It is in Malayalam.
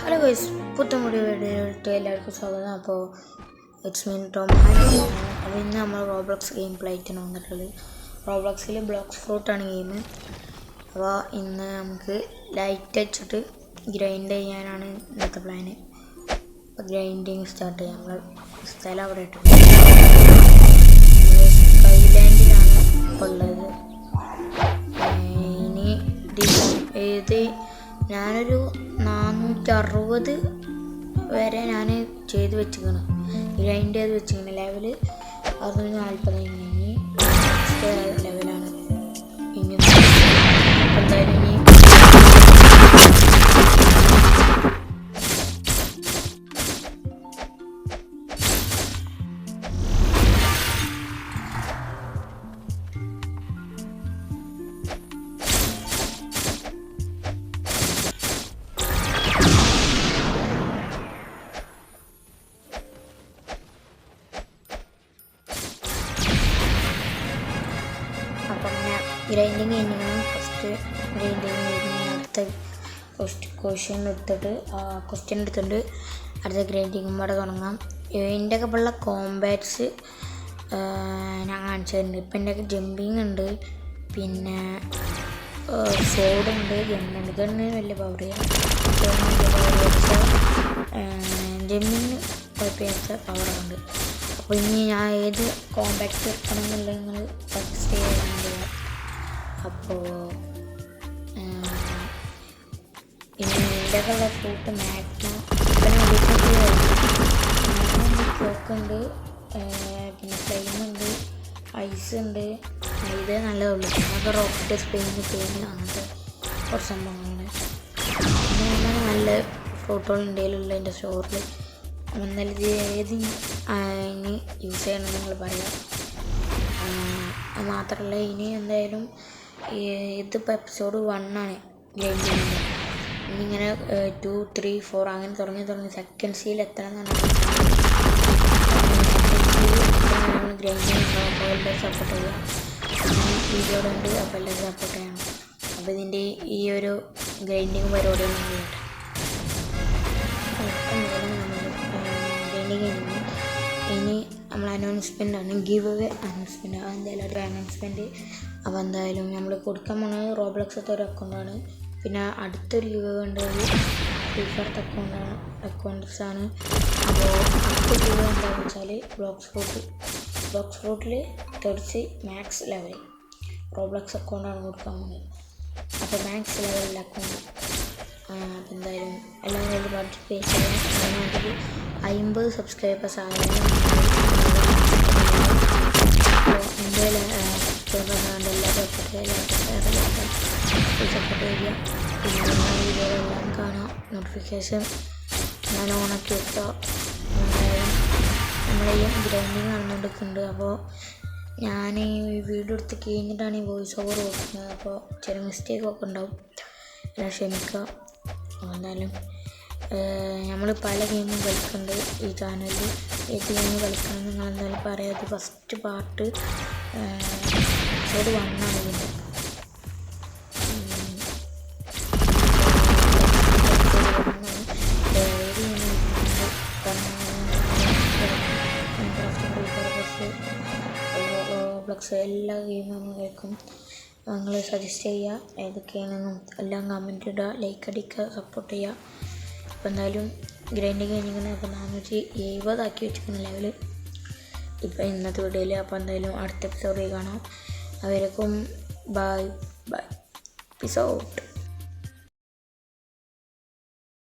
ഹലോ ഗൈസ്, പുത്തമുടി വീഡിയോയിലേക്ക് എല്ലാവർക്കും സ്വാഗതം. അപ്പോൾ ഇറ്റ്സ് മീൻ ടോം ഹാൻഡ്. അപ്പോൾ ഇന്ന് നമ്മൾ റോബ്ലോക്സ് ഗെയിം പ്ലേ ആയിട്ടാണ് വന്നിട്ടുള്ളത്. റോബ്ലോക്സിൽ ബ്ലോക്സ് ഫ്രൂട്ടാണ് ഗെയിം. അപ്പോൾ ഇന്ന് നമുക്ക് ലൈറ്റ് വെച്ചിട്ട് ഗ്രൈൻഡ് ചെയ്യാനാണ് ഇന്നത്തെ പ്ലാന്. അപ്പോൾ ഗ്രൈൻഡിങ് സ്റ്റാർട്ട് ചെയ്യാം. നമ്മൾ സ്ഥലം അവിടെ ഇട്ടു. സ്കൈലാൻഡിലാണ് ഉള്ളത്. ഇനി ഇത് ഞാനൊരു 460 വരെ ഞാൻ ചെയ്ത് വെച്ചിരിക്കണം, ഗ്രൈൻഡ് ചെയ്ത് വെച്ചിരിക്കണം. ലെവല് 640 ഇനി ലെവലാണ്. ഇനി എന്തായാലും ഇനി ഗ്രൈൻഡിങ് കഴിഞ്ഞാൽ ഫസ്റ്റ് ഗ്രൈൻഡിങ് കഴിഞ്ഞ് അടുത്ത ക്വസ്റ്റ്യൻ എടുത്തിട്ട് അടുത്ത ഗ്രൈൻഡിങ്ങും കൂടെ തുടങ്ങാം. എൻ്റെ ഒക്കെ ഉള്ള കോമ്പാറ്റ്സ് ഞാൻ കാണിച്ചിട്ടുണ്ട്. ഇപ്പം എൻ്റെ ഒക്കെ ജമ്പിങ് ഉണ്ട്, പിന്നെ ഫോർഡുണ്ട്, ഗണ്ണുണ്ട്. ഗണ്ണിന് വലിയ പവർ ചെയ്യാം, ജമ്പിങ്ങിന് കുഴപ്പമില്ലാത്ത പവറുണ്ട്. അപ്പോൾ ഇനി ഞാൻ ഏത് കോമ്പാക്റ്റ് എടുക്കണം എന്നുള്ളത് നിങ്ങൾ സജസ്റ്റ് ചെയ്യാറുണ്ട്. അപ്പോൾ ഇനി എൻ്റെ ഉള്ള ഫ്രൂട്ട് മാക്സിമം ചോക്കുണ്ട്, പിന്നെ ഫ്ലെയിമുണ്ട്, ഐസ് ഉണ്ട്. ഇത് നല്ലതുള്ളൂ. പിന്നെ റോക്കറ്റ് സ്പെയിന് അങ്ങനത്തെ കുറച്ച് സംഭവങ്ങളാണ്. പിന്നെ നല്ല ഫ്രൂട്ടുകൾ ഇന്ത്യയിലുള്ള എൻ്റെ സ്റ്റോറിൽ. എന്നാലും ഇത് ഏത് ഇനി യൂസ് ചെയ്യണമെന്ന് നിങ്ങൾ പറയാം. മാത്രമല്ല ഇനി എന്തായാലും ഇതിപ്പോൾ എപ്പിസോഡ് 1 ആണ് ഗ്രൈൻഡിങ്ങിൻ്റെ. ഇനിയിങ്ങനെ 2, 3, 4 അങ്ങനെ തുടങ്ങി സെക്കൻഡ്സിൽ എത്തണം എന്നാണ്. ഗ്രൈൻഡിങ് ഉണ്ടാകുമ്പോൾ എല്ലാവരും സപ്പോർട്ട് ചെയ്യാം. വീഡിയോയുടെ ഉണ്ട്, അപ്പോൾ എല്ലാവരും സപ്പോർട്ട് ചെയ്യണം. അപ്പോൾ ഇതിൻ്റെ ഈ ഒരു ഗ്രൈൻഡിങ് പരിപാടിയൊന്നും ചെയ്യട്ടെ. ഗ്രൈൻഡിങ് കഴിഞ്ഞ് ഇനി നമ്മൾ അനൗൺസ്മെൻ്റ് ആണ്, ഗിവ് അവേ അനൗൺസ്മെൻറ്റ്. എന്തായാലും ഒരു അനൗൺസ്മെൻറ്റ്. അപ്പോൾ എന്തായാലും നമ്മൾ കൊടുക്കാൻ പോകുന്നത് റോബ്ലോക്സത്തെ ഒരു അക്കൗണ്ടാണ്. പിന്നെ അടുത്തൊരു ഗിവ് അവേ ഉണ്ട്, ഫ്രീഫയർത്തെ അക്കൗണ്ട്സാണ്. അപ്പോൾ അടുത്ത ഗിവ് അവേ എന്താണെന്ന് വെച്ചാൽ ബ്ലോക്സ് ഫ്രൂട്ടിൽ 30 മാക്സ് ലെവൽ റോബ്ലോക്സ് അക്കൗണ്ടാണ് കൊടുക്കാൻ പോകുന്നത്. അപ്പോൾ മാക്സ് ലെവലിൽ അക്കൗണ്ട്. അപ്പോൾ എന്തായാലും എല്ലാവരും വലിയ പാർട്ടിസിപ്പേറ്റ് ചെയ്യാൻ. അതിനായിട്ട് 50 സബ്സ്ക്രൈബേഴ്സ് ആയാലും ഇന്ത്യയിലെ സബ്സ്ക്രൈബേഴ്സാണ്ട് എല്ലാ സപ്പോർട്ട് ചെയ്യുക. പിന്നെ വീഡിയോകളെല്ലാം കാണാം. നോട്ടിഫിക്കേഷൻ ഞാൻ ഓണാക്കി വെക്കുക. എന്തായാലും നമ്മളെ ഗ്രൈൻഡിങ് നടന്നുകൊണ്ടിരിക്കുന്നുണ്ട്. അപ്പോൾ ഞാൻ ഈ വീഡിയോ എടുത്ത് കഴിഞ്ഞിട്ടാണ് ഈ വോയിസ് ഓവർ കൊടുക്കുന്നത്. അപ്പോൾ ചെറിയ മിസ്റ്റേക്കൊക്കെ ഉണ്ടാവും, എല്ലാം ക്ഷമിക്കുക. എന്തായാലും നമ്മൾ പല ഗെയിമും കളിക്കുന്നുണ്ട് ഈ ചാനലിൽ. ഏത് ഗെയിം കളിക്കണം നിങ്ങൾ എന്തായാലും പറയാം. ഫസ്റ്റ് പാർട്ട് എപ്പിസോഡ് 1 ആണ് ഇതിൻ്റെ. എല്ലാ ഗെയിമും നമ്മൾ കളിക്കും. നിങ്ങൾ സജസ്റ്റ് ചെയ്യുക ഏതൊക്കെയാണെന്നും എല്ലാം കമൻറ്റ് ഇടുക, ലൈക്ക് അടിക്കുക, സപ്പോർട്ട് ചെയ്യുക. അപ്പോൾ എന്തായാലും ഗ്രൈൻഡിങ് കഴിഞ്ഞിരിക്കുന്നത്. അപ്പോൾ 470 ആക്കി വെച്ചിരിക്കുന്ന ലെവൽ ഇപ്പോൾ ഇന്നത്തെ വീഡിയോയിൽ. അപ്പോൾ എന്തായാലും അടുത്ത എപ്പിസോഡിൽ കാണാം. അവർക്കും ബൈ പീസ് ഔട്ട്.